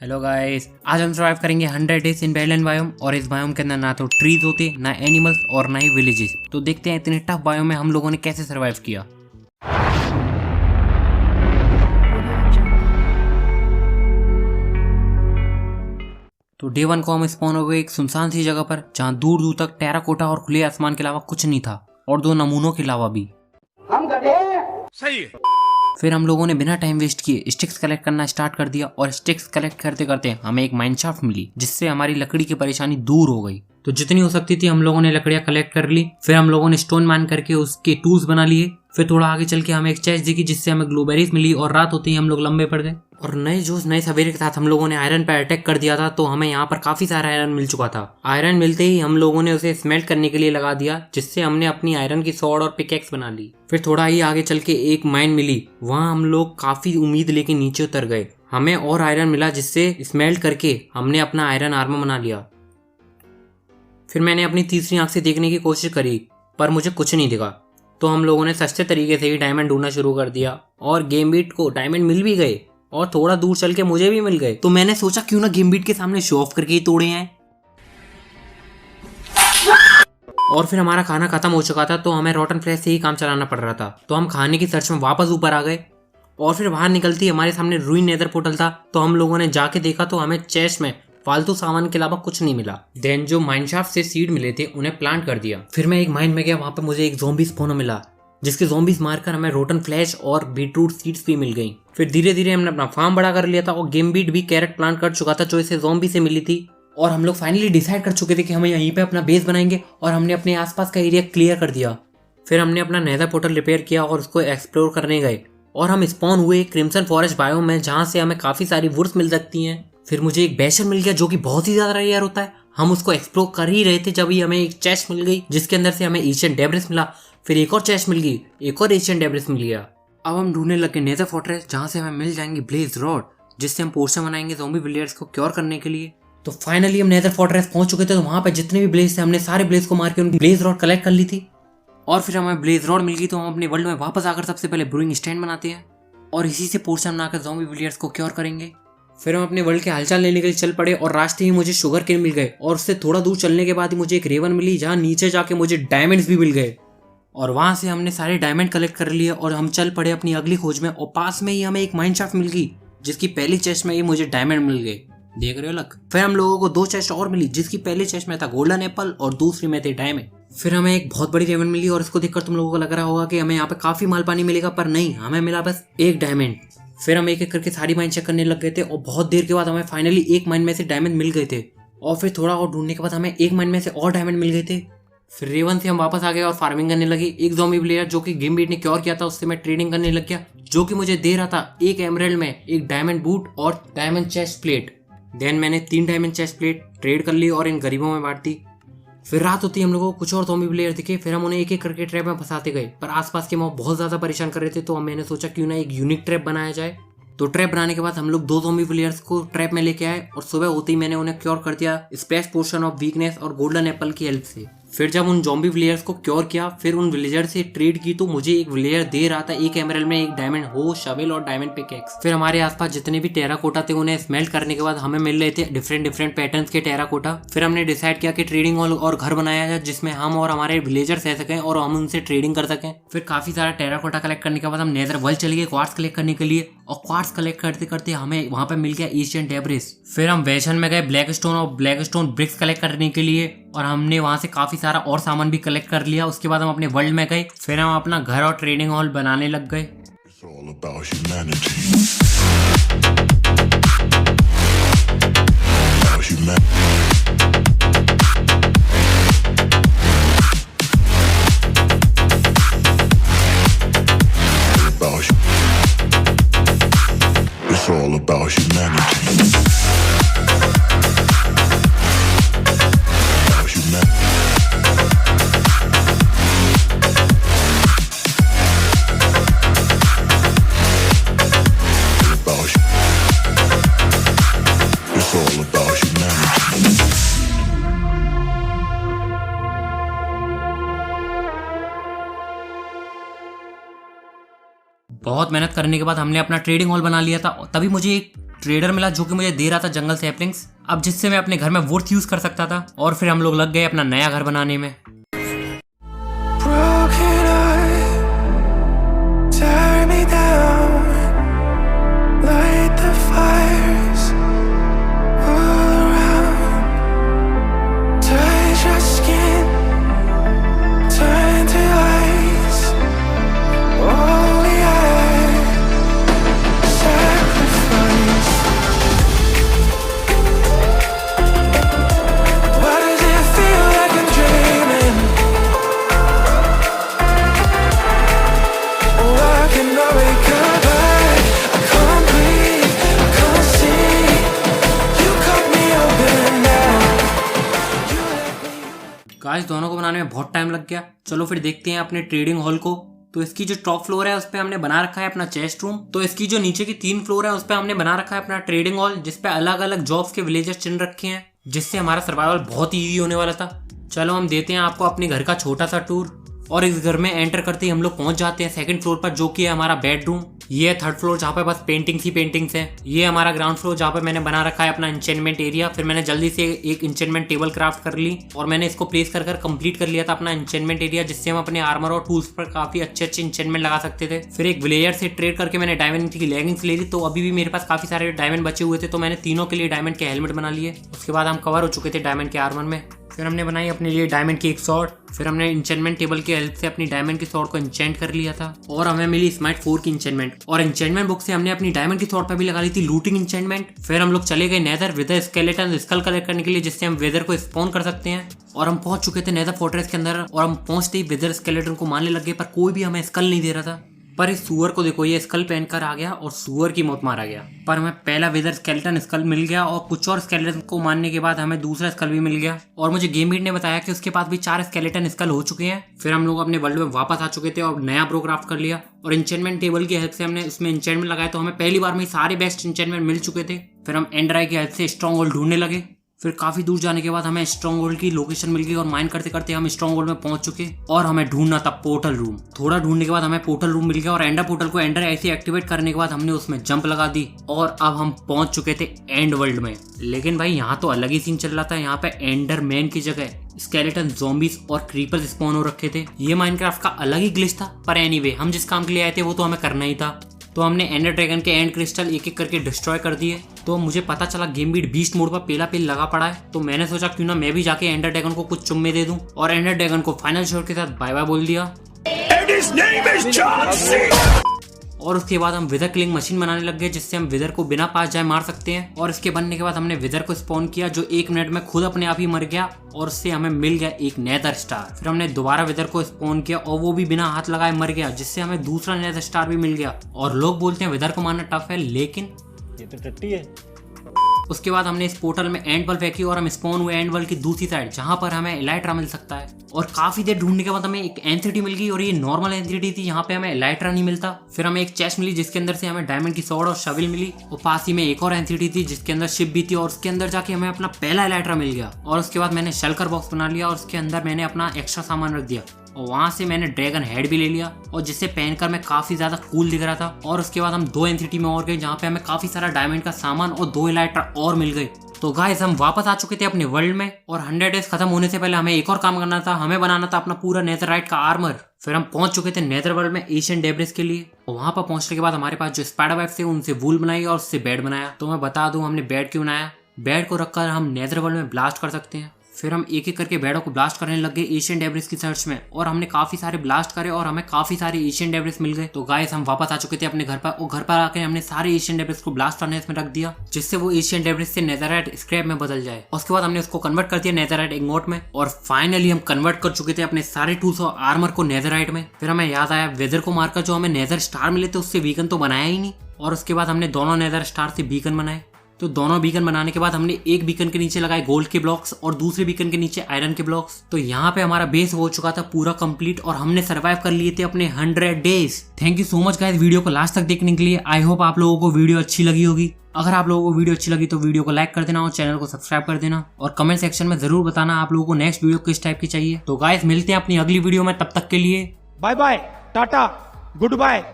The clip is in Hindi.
हेलो गाइस, आज हम सर्वाइव करेंगे 100 डेज इन वेटलैंड बायोम। और इस बायोम के अंदर ना तो ट्रीज होते, ना एनिमल्स और ना ही विलेजेस। तो देखते हैं इतने टफ बायोम में हम लोगों ने कैसे सर्वाइव किया। तो डे 1 को हम स्पॉन हो गए एक सुनसान सी जगह पर, जहाँ दूर दूर तक टेराकोटा और खुले आसमान के अलावा कुछ नहीं था, और 2 नमूनों के अलावा भी। हम गधे हैं। सही है। फिर हम लोगों ने बिना टाइम वेस्ट किए स्टिक्स कलेक्ट करना स्टार्ट कर दिया, और स्टिक्स कलेक्ट करते करते हमें एक माइनशाफ्ट मिली, जिससे हमारी लकड़ी की परेशानी दूर हो गई। तो जितनी हो सकती थी हम लोगों ने लकड़ियां कलेक्ट कर ली। फिर हम लोगों ने स्टोन माइन करके उसके टूल्स बना लिए। फिर थोड़ा आगे चल के हमें एक चेस्ट दिखी, जिससे हमें ग्लूबेरीज मिली, और रात होते ही हम लोग लंबे पड़ गए। और नए जोश नए सवेरे के साथ हम लोगों ने आयरन पर अटैक कर दिया था। तो हमें यहाँ पर काफी सारा आयरन मिल चुका था। आयरन मिलते ही हम लोगों ने उसे स्मेल्ट करने के लिए लगा दिया, जिससे हमने अपनी आयरन की सॉर्ड और पिकेक्स बना ली। फिर थोड़ा ही आगे चल के एक माइन मिली, वहाँ हम लोग काफी उम्मीद लेके नीचे उतर गए। हमें और आयरन मिला, जिससे स्मेल्ट करके हमने अपना आयरन आर्मर बना लिया। फिर मैंने अपनी तीसरी आंख से देखने की कोशिश करी, पर मुझे कुछ नहीं दिखा। तो हम लोगों ने सस्ते तरीके से ही डायमंड ढूंढना शुरू कर दिया, और गेमबीट को डायमंड मिल भी गए, और थोड़ा दूर चल के मुझे भी मिल गए। तो मैंने सोचा क्यों ना गेमबीट के सामने शो ऑफ करके ही तोड़े हैं। और फिर हमारा खाना खत्म हो चुका था, तो हमें रॉटन फ्लैश से ही काम चलाना पड़ रहा था। तो हम खाने की सर्च में वापस ऊपर आ गए, और फिर बाहर निकलती हमारे सामने रूइन नेदर पोर्टल था। तो हम लोगों ने जाके देखा, तो हमें चेस्ट में फालतू सामान के अलावा कुछ नहीं मिला। देन जो माइनशाफ्ट से सीड मिले थे उन्हें प्लांट कर दिया। फिर मैं एक माइन में गया, वहां पे मुझे एक ज़ॉम्बी स्पॉनर मिला, जिसके ज़ॉम्बीज मारकर हमें रोटन फ्लैश और बीटरूट सीड्स भी मिल गई। फिर धीरे धीरे हमने अपना फार्म बड़ा कर लिया था, और गेमबीट भी कैरेट प्लांट कर चुका था, जो इसे ज़ॉम्बी से मिली थी। और हम लोग फाइनली डिसाइड कर चुके थे कि हम यहीं पे अपना बेस बनाएंगे, और हमने अपने आसपास का एरिया क्लियर कर दिया। फिर हमने अपना नेदर पोर्टल रिपेयर किया और उसको एक्सप्लोर करने गए, और हम स्पॉन हुए क्रिम्सन फॉरेस्ट बायोम में, जहाँ से हमें काफी सारी वुड्स मिल सकती हैं। फिर मुझे एक बेशर मिल गया, जो कि बहुत ही ज्यादा रेयर होता है। हम उसको एक्सप्लोर कर ही रहे थे, जब ही हमें एक चेस्ट मिल गई, जिसके अंदर से हमें एशियन डेब्रिस मिला। फिर एक और चेस्ट मिल गई, एक और एशियन डेब्रिस मिल गया। अब हम ढूंढने लगे नेदर फोर्ट्रेस, जहाँ से हमें मिल जाएंगे ब्लेज रॉड, जिससे हम पोर्शन बनाएंगे ज़ॉम्बी विलेयर्स को क्योर करने के लिए। तो फाइनली हम नेदर फोर्ट्रेस पहुंच चुके थे। तो वहां पे जितने भी ब्लेज थे, हमने सारे ब्लेज को मार के उनकी ब्लेज रॉड कलेक्ट कर ली थी। और फिर हमें ब्लेज रॉड मिल गई, तो हम अपने वर्ल्ड में वापस आकर सबसे पहले ब्रूइंग स्टैंड बनाते हैं, और इसी से पोर्शन बनाकर ज़ॉम्बी विलेयर्स को क्योर करेंगे। फिर हम अपने वर्ल्ड के हालचाल लेने के लिए चल पड़े, और रास्ते ही मुझे शुगर केन मिल गए, और उससे थोड़ा दूर चलने के बाद ही मुझे एक रेवन मिली, जहाँ नीचे जाके मुझे डायमंड्स भी मिल गए। और वहां से हमने सारे डायमंड कलेक्ट कर लिए, और हम चल पड़े अपनी अगली खोज में। और पास में ही हमें एक माइनशाफ्ट मिल गई, जिसकी पहली चेस्ट में ही मुझे डायमंड मिल गए। देख रहे हो लक। फिर हम लोगों को 2 चेस्ट और मिली, जिसकी पहली चेस्ट में था गोल्डन एप्पल और दूसरी में थे डायमंड। फिर हमें एक बहुत बड़ी डायमंड मिली, और इसको देखकर तुम लोगों को लग रहा होगा कि हमें यहाँ पे काफी माल पानी मिलेगा, पर नहीं, हमें मिला बस एक डायमंड। फिर हम एक एक करके सारी माइन चेक करने लग गए थे, और बहुत देर के बाद हमें फाइनली एक माइन में से डायमंड मिल गए थे। और फिर थोड़ा और ढूंढने के बाद हमें एक माइन में से और डायमंड मिल गए थे। फिर रेवन से हम वापस आ गए और फार्मिंग करने लगे। एक ज़ॉम्बी प्लेयर जो कि गेमबीट ने क्योर किया था, उससे मैं ट्रेडिंग करने लग गया, जो कि मुझे दे रहा था एक एमराल्ड में एक डायमंड बूट और डायमंड चेस्ट प्लेट। देन मैंने 3 डायमंड चेस्ट प्लेट ट्रेड कर ली और इन गरीबों में बांट दी। फिर रात होती हम लोगों को कुछ और ज़ॉम्बी प्लेयर दिखे। फिर हम उन्हें एक एक करके ट्रैप में फंसाते गए, पर आसपास के मॉब बहुत ज्यादा परेशान कर रहे थे। तो मैंने सोचा क्यों ना एक यूनिक ट्रैप बनाया जाए। तो ट्रैप बनाने के बाद हम लोग 2 ज़ॉम्बी प्लेयर्स को ट्रैप में लेके आए, और सुबह होते ही मैंने उन्हें क्योर कर दिया स्प्लैश पोशन ऑफ वीकनेस और गोल्डन एप्पल की हेल्प से। फिर जब उन ज़ॉम्बी प्लेयर्स को क्योर किया, फिर उन विलेजर से ट्रेड की, तो मुझे एक विलेजर दे रहा था एक एमराल्ड में एक डायमंड हो शवेल और डायमंड पिकेक्स। फिर हमारे आसपास जितने भी टेराकोटा थे, उन्हें स्मेल्ट करने के बाद हमें मिल रहे थे डिफरेंट पैटर्न्स के टेराकोटा। फिर हमने डिसाइड किया कि ट्रेडिंग हॉल और घर बनाया जाए, जिसमें हम और हमारे विलेजर्स रह सकें और हम उनसे ट्रेडिंग कर सकें। फिर काफी सारा टेराकोटा कलेक्ट करने के बाद हम नेदर वर्ल्ड चले गए क्वार्ट्स कलेक्ट करने के लिए, और क्वार्ट्स कलेक्ट करते करते हमें वहां पे मिल गया एशियन डेब्रिस। फिर हम वेशन में गए ब्लैक स्टोन और ब्लैक स्टोन ब्रिक्स कलेक्ट करने के लिए, और हमने वहां से काफी सारा और सामान भी कलेक्ट कर लिया। उसके बाद हम अपने वर्ल्ड में गए। फिर हम अपना घर और ट्रेडिंग हॉल बनाने लग गए। It's all about humanity. About humanity. It's all about humanity. About humanity. It's all about humanity. बहुत मेहनत करने के बाद हमने अपना ट्रेडिंग हॉल बना लिया था। तभी मुझे एक ट्रेडर मिला जो कि मुझे दे रहा था जंगल सैपलिंग्स, अब जिससे मैं अपने घर में वुड्स यूज कर सकता था। और फिर हम लोग लग गए अपना नया घर बनाने में। Broken heart, tear me down, light the fires all around, touch your skin, turn to ice, all we are, sacrifice. Why does it feel like I'm dreaming? Guys दोनों को बनाने में बहुत टाइम लग गया। चलो फिर देखते हैं अपने ट्रेडिंग हॉल को। तो इसकी जो टॉप फ्लोर है उस पे हमने बना रखा है अपना चेस्ट रूम। तो इसकी जो नीचे की 3 फ्लोर है उस पे हमने बना रखा है अपना ट्रेडिंग हॉल, जिसपे अलग अलग जॉब्स के विलेजर्स चिन्ह रखे हैं, जिससे हमारा सर्वाइवल बहुत ईजी होने वाला था। चलो हम देते हैं आपको अपने घर का छोटा सा टूर। और इस घर में एंटर करते ही हम लोग पहुंच जाते हैं सेकंड फ्लोर पर, जो कि है हमारा बेडरूम। ये है थर्ड फ्लोर जहाँ पे बस पेंटिंग्स ही पेंटिंग्स है। ये हमारा ग्राउंड फ्लोर जहाँ पे मैंने बना रखा है अपना इंचेंटमेंट एरिया। फिर मैंने जल्दी से एक इंचेंटमेंट टेबल क्राफ्ट कर ली और मैंने इसको प्लेस कर कंप्लीट कर लिया था अपना इंचेंटमेंट एरिया, जिससे हम अपने आर्मर और टूल्स पर काफी अच्छे इंचेंटमेंट लगा सकते थे। फिर एक विलेजर से ट्रेड करके मैंने डायमंड की लेगिंग्स ले ली, तो अभी भी मेरे पास काफी सारे डायमंड बचे हुए थे, तो मैंने तीनों के लिए डायमंड के हेलमेट बना लिए। उसके बाद हम कवर हो चुके थे डायमंड के आर्मर में। फिर हमने बनाई अपने लिए डायमंड की एक स्वॉर्ड। फिर हमने इंचेंटमेंट टेबल की हेल्प से अपनी डायमंड की स्वॉर्ड को इंचेंट कर लिया था और हमें मिली स्माइट 4 की इंचेंटमेंट। और इंचेंटमेंट बुक से हमने अपनी डायमंड की स्वॉर्ड पर भी लगा ली थी लूटिंग इंचेंटमेंट। फिर हम लोग चले गए nether with skeleton skull collect करने के लिए, जिससे हम वेदर को स्पॉन कर सकते हैं। और हम पहुंच चुके थे नेदर फोर्ट्रेस के अंदर और हम पहुंचते ही वेदर स्केलेटन को मारने लग गए, पर कोई भी हमें स्कल नहीं दे रहा था। पर इस सुअर को देखो, ये स्कल पहनकर आ गया और सुअर की मौत मारा गया। पर हमें पहला वेदर स्केलेटन स्कल मिल गया और कुछ और स्केलेटन को मारने के बाद हमें दूसरा स्कल भी मिल गया। और मुझे गेम बीट ने बताया कि उसके पास भी 4 स्केलेटन स्कल हो चुके हैं। फिर हम लोग अपने वर्ल्ड में वापस आ चुके थे और नया ब्रो क्राफ्ट कर लिया। और इंचेंटमेंट टेबल की हेल्प से हमने उसमें इंचेंटमेंट लगाया, तो हमें पहली बार में सारे बेस्ट इंचेंटमेंट मिल चुके थे। फिर हम एंड्र आई की हेल्प से स्ट्रॉन्ग होल्ड ढूंढने लगे। फिर काफी दूर जाने के बाद हमें स्ट्रॉन्ग होल्ड की लोकेशन मिल गई और माइन करते करते हम स्ट्रॉन्ग होल्ड में पहुंच चुके और हमें ढूंढना था पोर्टल रूम। थोड़ा ढूंढने के बाद हमें पोर्टल रूम मिल गया और एंडर पोर्टल को एंडर ऐसे एक्टिवेट करने के बाद हमने उसमें जंप लगा दी और अब हम पहुंच चुके थे एंड वर्ल्ड में। लेकिन भाई यहाँ तो अलग ही सीन चल रहा था। यहाँ पे एंडर मैन की जगह स्केलेटन, ज़ॉम्बीज और क्रीपर्स स्पॉन हो रखे थे। ये माइनक्राफ्ट का अलग ही ग्लिच था, पर एनीवे हम जिस काम के लिए आए थे वो तो हमें करना ही था। तो हमने एंडर ड्रैगन के एंड क्रिस्टल एक एक करके डिस्ट्रॉय कर दिए। तो मुझे पता चला गेम बीट बीस्ट मोड पर पेला पेल लगा पड़ा है, तो मैंने सोचा क्यों ना मैं भी जाके एंडर ड्रैगन को कुछ चुम्मे दे दूं और एंडर ड्रैगन को फाइनल शॉट के साथ बाय बाय बोल दिया। और उसके बाद हम विदर किलिंग मशीन बनाने लग गए, जिससे हम विदर को बिना पास जाए मार सकते हैं। और इसके बनने के बाद हमने विदर को स्पॉन किया, जो 1 मिनट में खुद अपने आप ही मर गया और उससे हमें मिल गया एक नेदर स्टार। फिर हमने दोबारा विदर को स्पॉन किया और वो भी बिना हाथ लगाए मर गया, जिससे हमें दूसरा नेदर स्टार भी मिल गया। और लोग बोलते हैं विदर को मारना टफ है, लेकिन ये तो टट्टी है। उसके बाद हमने इस पोर्टल में एंड वर्ल्ड फेंकी और हम स्पॉन हुए एंड वर्ल्ड की दूसरी साइड, जहां पर हमें एलाइट्रा मिल सकता है। और काफी देर ढूंढने के बाद हमें एक एंथिटी मिल गई और ये नॉर्मल एंथिटी थी, यहाँ पे हमें एलाइट्रा नहीं मिलता। फिर हमें एक चेस्ट मिली जिसके अंदर से हमें डायमंड की स्वॉर्ड और शवल मिली और पास ही में एक और एंथिटी थी जिसके अंदर शिप भी थी और उसके अंदर जाके हमें अपना पहला एलाइट्रा मिल गया। और उसके बाद मैंने शल्कर बॉक्स बना लिया और उसके अंदर मैंने अपना एक्स्ट्रा सामान रख दिया और वहां से मैंने ड्रैगन हेड भी ले लिया और जिससे पहनकर मैं काफी ज्यादा कूल दिख रहा था। और उसके बाद हम 2 एंथिटी में और गए जहाँ पे हमें काफी सारा डायमंड का सामान और 2 एलाइट्रा और मिल गए। तो गाइस हम वापस आ चुके थे अपने वर्ल्ड में और 100 डेज खत्म होने से पहले हमें एक और काम करना था। हमें बनाना था अपना पूरा नेथरराइट का आर्मर। फिर हम पहुंच चुके थे नेदर वर्ल्ड में एशियन डेब्रिस के लिए और वहां पर पहुंचने के बाद हमारे पास जो स्पाइडर वेब थे उनसे वूल बनाई और उससे बेड बनाया। तो मैं बता दूं हमने बेड क्यों बनाया। बेड को रखकर हम नेदर वर्ल्ड में ब्लास्ट कर सकते हैं। फिर हम एक एक करके बेडों को ब्लास्ट करने लग गए एशियन डेब्रिस की सर्च में और हमने काफी सारे ब्लास्ट करे और हमें काफी सारे एशियन डेब्रिस मिल गए। तो गाइस हम वापस आ चुके थे अपने घर पर और घर पर आकर हमने सारे एशियन डेब्रिस को ब्लास्ट फर्नेस में रख दिया, जिससे वो एशियन डेब्रिस से नेथरराइट स्क्रैप में बदल जाए। उसके बाद हमने उसको कन्वर्ट कर दिया नेथरराइट इंगोट में और फाइनली हम कन्वर्ट कर चुके थे अपने सारे टूल्स और आर्मर को नेथरराइट में। फिर हमें याद आया वेदर को मारकर जो हमें नेदर स्टार मिले थे उससे बीकन तो बनाया ही नहीं। और उसके बाद हमने दोनों नेदर स्टार से बीकन बनाए। तो दोनों बीकन बनाने के बाद हमने एक बीकन के नीचे लगाए गोल्ड के ब्लॉक्स और दूसरे बीकन के नीचे आयरन के ब्लॉक्स। तो यहाँ पे हमारा बेस हो चुका था पूरा कंप्लीट और हमने सरवाइव कर लिए थे अपने 100 days. Thank you so much guys video को लास्ट तक देखने के लिए। आई होप आप लोगों को वीडियो अच्छी लगी होगी। अगर आप लोगों को वीडियो अच्छी लगी तो वीडियो को लाइक कर देना और चैनल को सब्सक्राइब कर देना और कमेंट सेक्शन में जरूर बताना आप लोगों को नेक्स्ट वीडियो किस टाइप की चाहिए। तो गाइस मिलते हैं अपनी अगली वीडियो में, तब तक के लिए bye bye, tata, good bye.